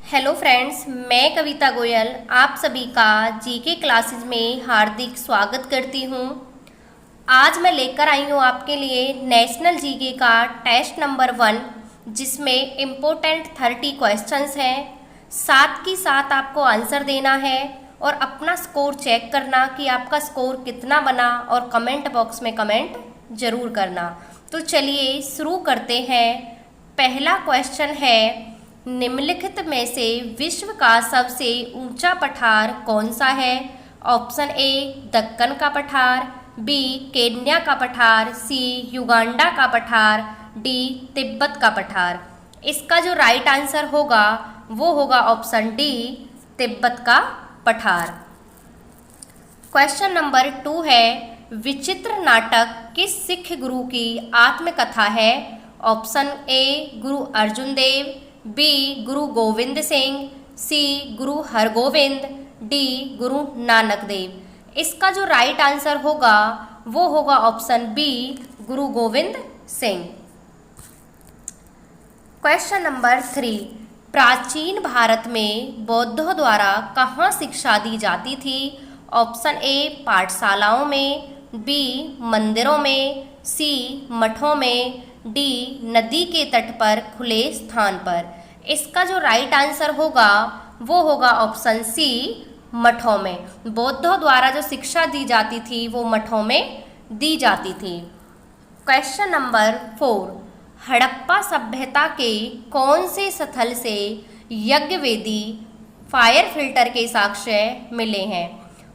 Hello friends, मैं कविता गोयल आप सभी का जीके क्लासेस में हार्दिक स्वागत करती हूँ। आज मैं लेकर आई हूँ आपके लिए नेशनल जीके का टेस्ट नंबर 1, जिसमें इम्पोर्टेंट 30 क्वेश्चंस हैं। साथ ही साथ आपको आंसर देना है और अपना स्कोर चेक करना कि आपका स्कोर कितना बना, और कमेंट बॉक्स में कमेंट ज़रूर करना। तो चलिए शुरू करते हैं। पहला क्वेश्चन है, निम्नलिखित में से विश्व का सबसे ऊंचा पठार कौन सा है? ऑप्शन ए दक्कन का पठार, बी केन्या का पठार, सी युगांडा का पठार, डी तिब्बत का पठार। इसका जो राइट आंसर होगा वो होगा ऑप्शन डी, तिब्बत का पठार। क्वेश्चन नंबर 2 है, विचित्र नाटक किस सिख गुरु की आत्मकथा है? ऑप्शन ए गुरु अर्जुन देव, बी गुरु गोविंद सिंह, सी गुरु हरगोविंद, डी गुरु नानक देव। इसका जो राइट आंसर होगा वो होगा ऑप्शन बी, गुरु गोविंद सिंह। क्वेश्चन नंबर 3, प्राचीन भारत में बौद्धों द्वारा कहाँ शिक्षा दी जाती थी? ऑप्शन ए पाठशालाओं में, बी मंदिरों में, सी मठों में, डी नदी के तट पर खुले स्थान पर। इसका जो राइट आंसर होगा वो होगा ऑप्शन सी, मठों में। बौद्धों द्वारा जो शिक्षा दी जाती थी वो मठों में दी जाती थी। क्वेश्चन नंबर 4, हड़प्पा सभ्यता के कौन से स्थल से यज्ञवेदी फायर फिल्टर के साक्ष्य मिले हैं?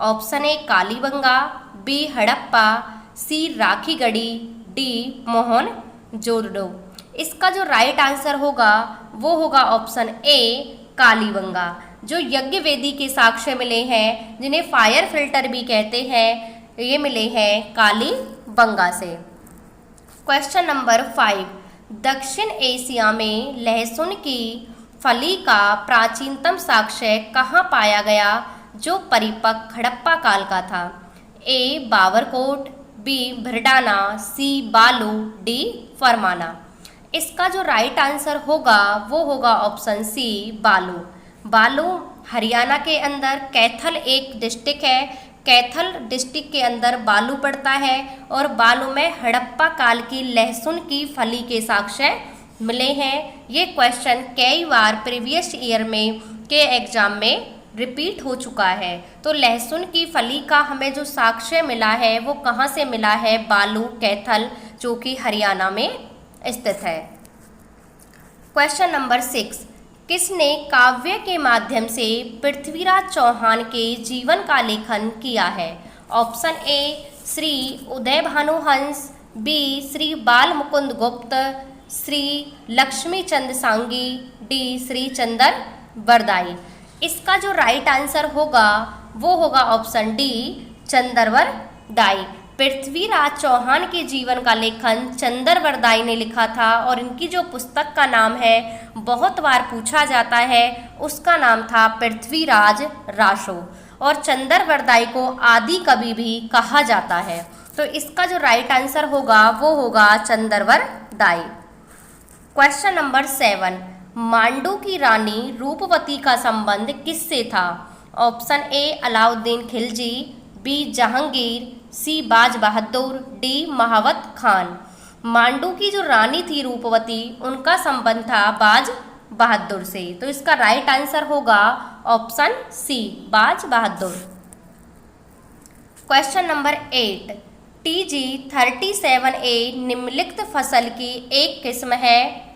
Option A Kalibangan, B Harappa, C Rakhigarhi, D Mohenjodaro. इसका जो राइट आंसर होगा वो होगा ऑप्शन ए, कालीबंगा। जो यज्ञवेदी के साक्ष्य मिले हैं, जिन्हें फायर फिल्टर भी कहते हैं, ये मिले हैं कालीबंगा से। क्वेश्चन नंबर 5, दक्षिण एशिया में लहसुन की फली का प्राचीनतम साक्ष्य कहाँ पाया गया जो परिपक्व हड़प्पा काल का था? ए बावरकोट, बी भरडाना, सी बालू, डी फरमाना। इसका जो राइट आंसर होगा वो होगा ऑप्शन सी, बालू। बालू हरियाणा के अंदर कैथल एक डिस्ट्रिक्ट है। कैथल डिस्ट्रिक्ट के अंदर बालू पड़ता है, और बालू में हड़प्पा काल की लहसुन की फली के साक्ष्य मिले हैं। ये क्वेश्चन कई बार प्रीवियस ईयर में के एग्जाम में रिपीट हो चुका है। तो लहसुन की फली का हमें जो साक्ष्य मिला है वो कहाँ से मिला है? बालू, कैथल, जो कि हरियाणा में स्थित है। क्वेश्चन नंबर 6, किसने काव्य के माध्यम से पृथ्वीराज चौहान के जीवन का लेखन किया है? Option A Shri Uday Bhanuhans, B Shri Bal Mukund गुप्त, श्री लक्ष्मी चंद सांगी, डी श्री चंदर बरदाई। इसका जो राइट आंसर होगा वो होगा ऑप्शन डी, चंदरवर दाई। पृथ्वीराज चौहान के जीवन का लेखन चंदरवरदाई ने लिखा था, और इनकी जो पुस्तक का नाम है बहुत बार पूछा जाता है, उसका नाम था पृथ्वीराज रासो, और चंदरवरदाई को आदि कवि भी कहा जाता है। तो इसका जो राइट आंसर होगा वो होगा चंदरवरदाई। क्वेश्चन नंबर 7, मांडू की रानी रूपवती का संबंध किससे था? Option A Alauddin Khilji, B Jahangir, C Baz Bahadur, D महावत खान। मांडू की जो रानी थी रूपवती, उनका संबंध था बाज बहादुर से। तो इसका राइट आंसर होगा ऑप्शन सी, बाज बहादुर। क्वेश्चन नंबर 8, TG37A निम्नलिखित फसल की एक किस्म है?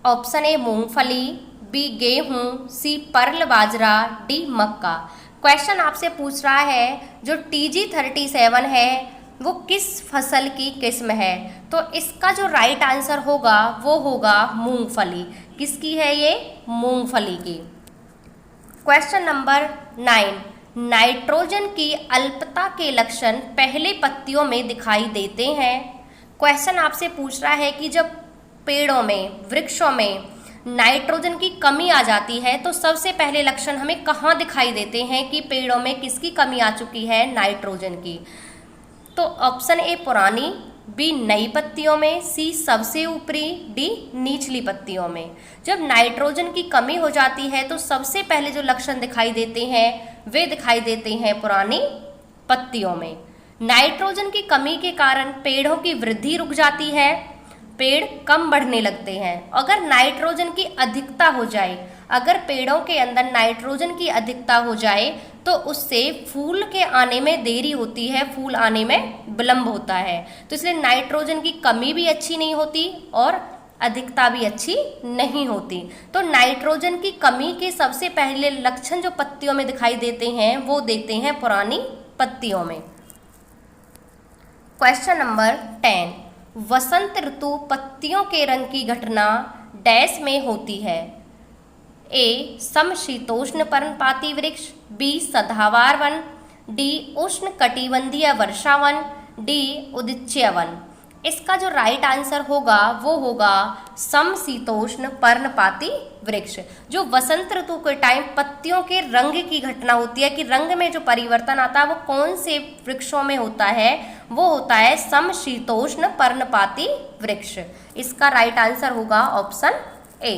ऑप्शन ए मूंगफली, बी गेहूं, सी पर्ल बाजरा, डी मक्का। क्वेश्चन आपसे पूछ रहा है जो TG37 है वो किस फसल की किस्म है? तो इसका जो राइट आंसर होगा वो होगा मूंगफली। किसकी है ये? मूंगफली की। क्वेश्चन नंबर 9, नाइट्रोजन की अल्पता के लक्षण पहले पत्तियों में दिखाई देते हैं। क्वेश्चन आपसे पूछ रहा है कि जब पेड़ों में, वृक्षों में नाइट्रोजन की कमी आ जाती है तो सबसे पहले लक्षण हमें कहाँ दिखाई देते हैं कि पेड़ों में किसकी कमी आ चुकी है? नाइट्रोजन की। तो ऑप्शन ए पुरानी बी नई पत्तियों में, सी सबसे ऊपरी, डी निचली पत्तियों में। जब नाइट्रोजन की कमी हो जाती है तो सबसे पहले जो लक्षण दिखाई देते हैं वे दिखाई देते हैं पुरानी पत्तियों में। नाइट्रोजन की कमी के कारण पेड़ों की वृद्धि रुक जाती है, पेड़ कम बढ़ने लगते हैं। अगर नाइट्रोजन की अधिकता हो जाए, अगर पेड़ों के अंदर नाइट्रोजन की अधिकता हो जाए तो उससे फूल के आने में देरी होती है, फूल आने में विलंब होता है। तो इसलिए नाइट्रोजन की कमी भी अच्छी नहीं होती और अधिकता भी अच्छी नहीं होती। तो नाइट्रोजन की कमी के सबसे पहले लक्षण जो पत्तियों में दिखाई देते हैं वो देखते हैं पुरानी पत्तियों में। क्वेश्चन नंबर 10, वसंत ऋतु पत्तियों के रंग की घटना डैश में होती है। ए समशीतोष्ण पर्णपाती वृक्ष, बी सदाबहार वन, डी उष्ण कटिबंधीय वर्षा वन, डी उदीच्य वन। इसका जो राइट आंसर होगा वो होगा समशीतोष्ण पर्णपाती वृक्ष। जो वसंत ऋतु के टाइम पत्तियों के रंग की घटना होती है कि रंग में जो परिवर्तन आता है वो कौन से वृक्षों में होता है, वो होता है समशीतोष्ण पर्णपाती वृक्ष। इसका राइट आंसर होगा ऑप्शन ए।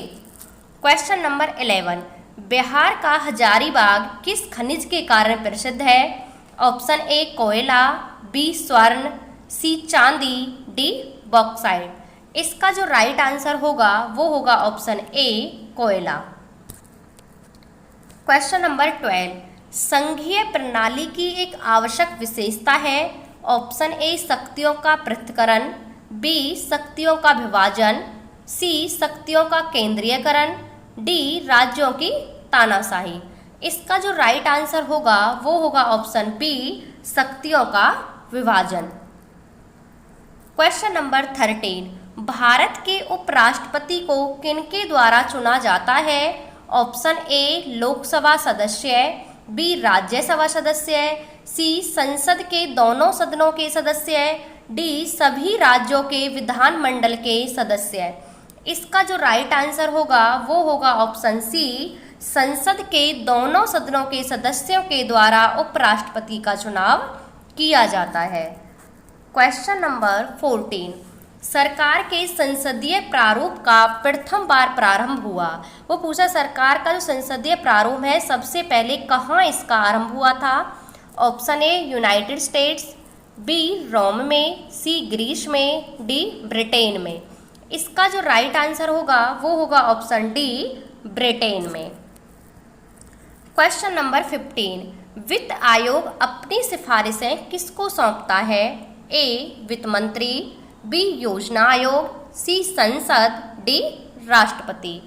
क्वेश्चन नंबर 11, बिहार का हजारीबाग किस खनिज के कारण प्रसिद्ध है? ऑप्शन ए कोयला, बी स्वर्ण, सी चांदी, डी बॉक्साइट। इसका जो राइट आंसर होगा वो होगा ऑप्शन ए कोयला। क्वेश्चन नंबर 12, संघीय प्रणाली की एक आवश्यक विशेषता है। ऑप्शन ए शक्तियों का पृथक्करण, बी शक्तियों का विभाजन, सी शक्तियों का केंद्रीयकरण, डी राज्यों की तानाशाही। इसका जो राइट आंसर होगा वो होगा ऑप्शन बी शक्तियों का विभाजन। क्वेश्चन नंबर 13, भारत के उपराष्ट्रपति को किनके द्वारा चुना जाता है? ऑप्शन ए लोकसभा सदस्य, बी राज्यसभा सदस्य, सी संसद के दोनों सदनों के सदस्य, डी सभी राज्यों के विधानमंडल के सदस्य। इसका जो राइट आंसर होगा वो होगा ऑप्शन सी संसद के दोनों सदनों के सदस्यों के द्वारा उपराष्ट्रपति का चुनाव किया जाता है। क्वेश्चन नंबर 14, सरकार के संसदीय प्रारूप का प्रथम बार प्रारंभ हुआ। वो पूछा सरकार का जो संसदीय प्रारूप है सबसे पहले कहाँ इसका आरंभ हुआ था? Option A United States, B Rome में, सी ग्रीस में, डी ब्रिटेन में। इसका जो राइट आंसर होगा वो होगा ऑप्शन डी ब्रिटेन में। क्वेश्चन नंबर 15, वित्त आयोग अपनी सिफारिशें किसको सौंपता है? ए वित्त मंत्री, बी योजना आयोग, सी संसद, डी राष्ट्रपति।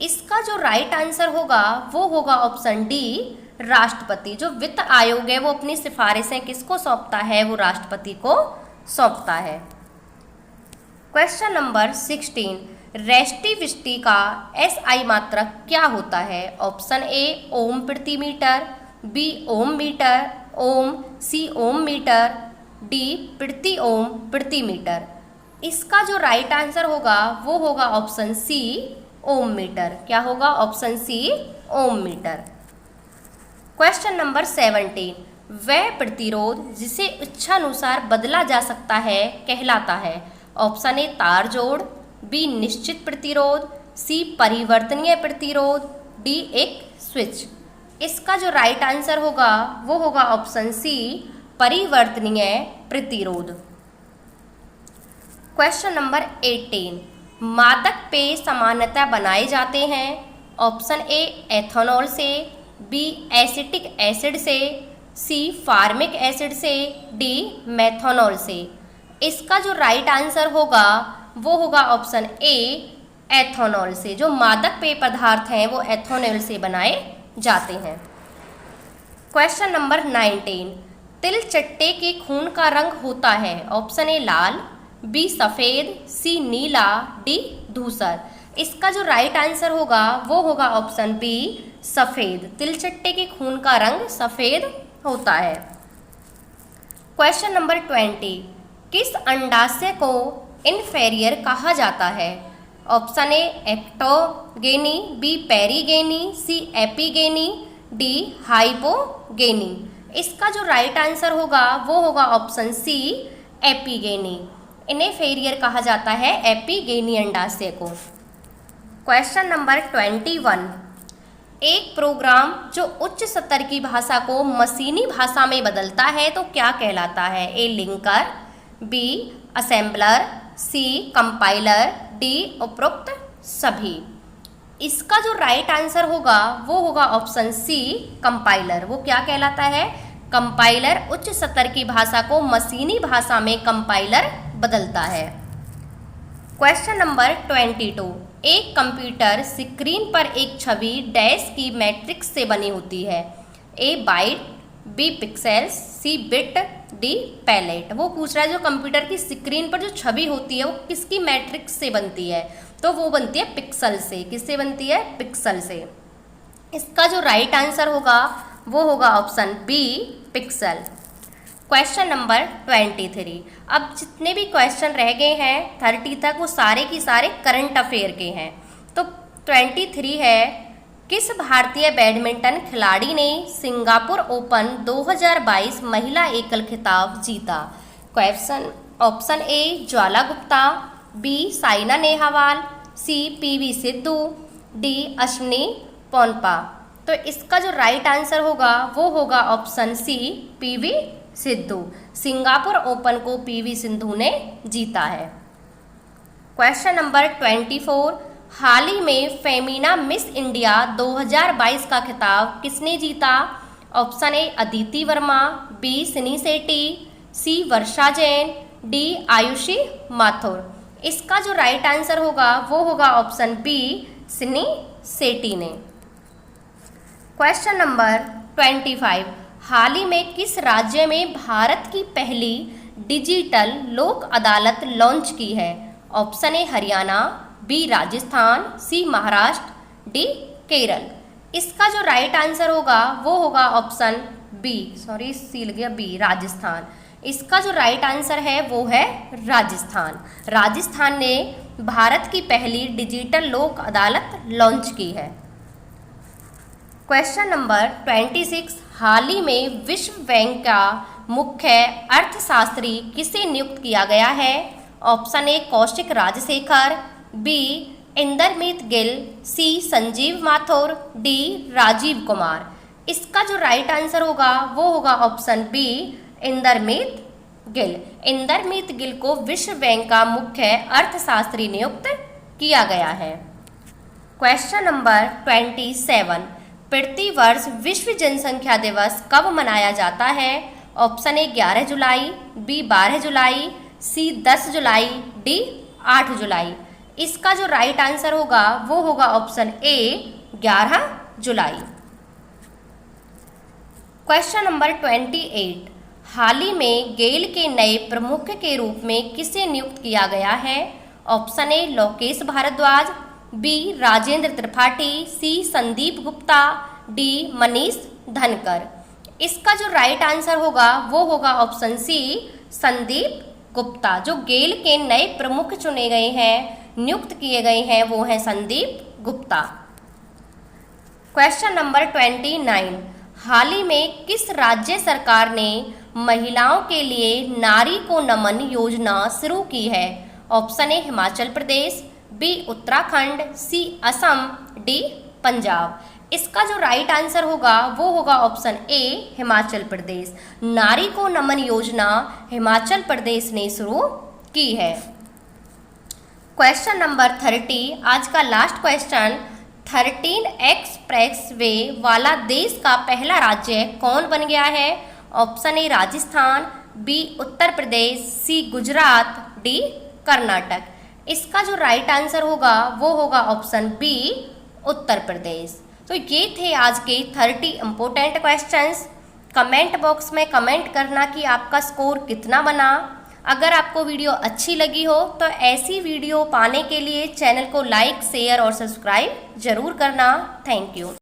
इसका जो राइट आंसर होगा वो होगा ऑप्शन डी राष्ट्रपति। जो वित्त आयोग है वो अपनी सिफारिशें किसको सौंपता है? वो राष्ट्रपति को सौंपता है। क्वेश्चन नंबर 16, रेष्टि विष्टि का एसआई मात्रक क्या होता है? ऑप्शन ए ओम प्रति मीटर, बी ओम मीटर, ओम, सी ओम मीटर, डी प्रति ओम प्रति मीटर। इसका जो राइट आंसर होगा वो होगा ऑप्शन सी ओम मीटर। क्या होगा? ऑप्शन सी ओम मीटर। क्वेश्चन नंबर 17, वह प्रतिरोध जिसे इच्छानुसार बदला जा सकता है कहलाता है। ऑप्शन ए तार जोड़, बी निश्चित प्रतिरोध, सी परिवर्तनीय प्रतिरोध, डी एक स्विच। इसका जो राइट आंसर होगा वो होगा ऑप्शन सी परिवर्तनीय प्रतिरोध। क्वेश्चन नंबर 18, मादक पेय सामान्यतः बनाए जाते हैं। ऑप्शन ए एथेनॉल से, बी एसिटिक एसिड से, सी फार्मिक एसिड से, डी मेथनॉल से। इसका जो राइट आंसर होगा वो होगा ऑप्शन ए एथेनॉल से। जो मादक पेय पदार्थ हैं वो एथेनॉल से बनाए जाते हैं। क्वेश्चन नंबर 19, तिल चट्टे के खून का रंग होता है। ऑप्शन ए लाल, बी सफ़ेद, सी नीला, डी धूसर। इसका जो राइट आंसर होगा वो होगा ऑप्शन बी सफ़ेद। तिल चट्टे के खून का रंग सफ़ेद होता है। क्वेश्चन नंबर 20, किस अंडाशय को इन्फेरियर कहा जाता है? Option A ectogeny, B perigeny, C epigeny, D hypogeny. इसका जो राइट आंसर होगा वो होगा ऑप्शन सी एपीगेनी। इन्हें फेरियर कहा जाता है, एपिगेनी अंडाशय को। क्वेश्चन नंबर 21, एक प्रोग्राम जो उच्च स्तर की भाषा को मशीनी भाषा में बदलता है तो क्या कहलाता है? A linker, B assembler, C compiler, D उपरोक्त सभी। इसका जो राइट आंसर होगा वो होगा ऑप्शन सी कंपाइलर। वो क्या कहलाता है? कंपाइलर उच्च स्तर की भाषा को मशीनी भाषा में कंपाइलर बदलता है। क्वेश्चन नंबर 22, एक कंप्यूटर स्क्रीन पर एक छवि डैश की मैट्रिक्स से बनी होती है। A byte, B pixels, C bit, D palette. वो पूछ रहा है जो कंप्यूटर की स्क्रीन पर जो छवि होती है वो किसकी मैट्रिक्स से बनती है? तो वो बनती है पिक्सल से। किससे बनती है? पिक्सल से। इसका जो राइट आंसर होगा वो होगा option B pixel. Question number 23, अब जितने भी क्वेश्चन रह गए हैं 30 तक वो सारे की सारे करंट अफेयर के हैं। तो 23 है, किस भारतीय बैडमिंटन खिलाड़ी ने सिंगापुर ओपन 2022 महिला एकल खिताब जीता? Question option A Jwala Gupta, B Saina Nehwal, C P V Sindhu, D Ashwini Ponnappa. तो इसका जो राइट आंसर होगा वो होगा option C P V Sindhu. Singapore open को पीवी सिंधु ने जीता है। क्वेश्चन नंबर 24, हाल ही में फेमिना मिस इंडिया 2022 का खिताब किसने जीता? Option A Aditi Verma, B Sini Sethi, C Varsha Jain, D Ayushi Mathur. इसका जो राइट आंसर होगा वो होगा ऑप्शन बी सिनी सेठी ने। क्वेश्चन नंबर 25, हाल ही में किस राज्य में भारत की पहली डिजिटल लोक अदालत लॉन्च की है? Option A Haryana, B Rajasthan, C Maharashtra, D Kerala. इसका जो राइट आंसर होगा वो होगा ऑप्शन बी, सॉरी सी लग गया, बी राजस्थान। इसका जो राइट आंसर है वो है राजस्थान। राजस्थान ने भारत की पहली डिजिटल लोक अदालत लॉन्च की है। क्वेश्चन नंबर 26, हाल ही में विश्व बैंक का मुख्य अर्थशास्त्री किसे नियुक्त किया गया है? Option A Kaushik Rajasekhar, B Indermit Gill, C Sanjeev Mathur, D Rajiv Kumar. इसका जो राइट आंसर होगा वो होगा ऑप्शन बी इंदरमीत गिल। इंदरमीत गिल को विश्व बैंक का मुख्य अर्थशास्त्री नियुक्त किया गया है। क्वेश्चन नंबर 27, प्रतिवर्ष विश्व जनसंख्या दिवस कब मनाया जाता है? ऑप्शन ए 11 जुलाई, बी 12 जुलाई, सी 10 जुलाई, डी 8 जुलाई। इसका जो राइट आंसर होगा वो होगा ऑप्शन ए 11 जुलाई। क्वेश्चन नंबर 28, हाल ही में गेल के नए प्रमुख के रूप में किसे नियुक्त किया गया है? Option A Lokesh Bhardwaj, B Rajendra Tripathi, C Sandeep Gupta, D Manish Dhankar. इसका जो राइट आंसर होगा वो होगा ऑप्शन सी संदीप गुप्ता। जो गेल के नए प्रमुख चुने गए हैं, नियुक्त किए गए हैं, वो हैं संदीप गुप्ता। क्वेश्चन नंबर 29, हाल ही में किस राज्य सरकार ने महिलाओं के लिए नारी को नमन योजना शुरू की है? Option A Himachal Pradesh, B Uttarakhand, C Assam, D Punjab. इसका जो राइट आंसर होगा वो होगा ऑप्शन ए हिमाचल प्रदेश। नारी को नमन योजना हिमाचल प्रदेश ने शुरू की है। क्वेश्चन नंबर 30, आज का लास्ट क्वेश्चन, 13 एक्सप्रेस वे वाला देश का पहला राज्य कौन बन गया है? Option A Rajasthan, B Uttar Pradesh, C Gujarat, D Karnataka. इसका जो राइट आंसर होगा वो होगा ऑप्शन बी उत्तर प्रदेश। तो ये थे आज के 30 इम्पोर्टेंट क्वेश्चंस। कमेंट बॉक्स में कमेंट करना कि आपका स्कोर कितना बना। अगर आपको वीडियो अच्छी लगी हो तो ऐसी वीडियो पाने के लिए चैनल को लाइक, शेयर और सब्सक्राइब जरूर करना। Thank you.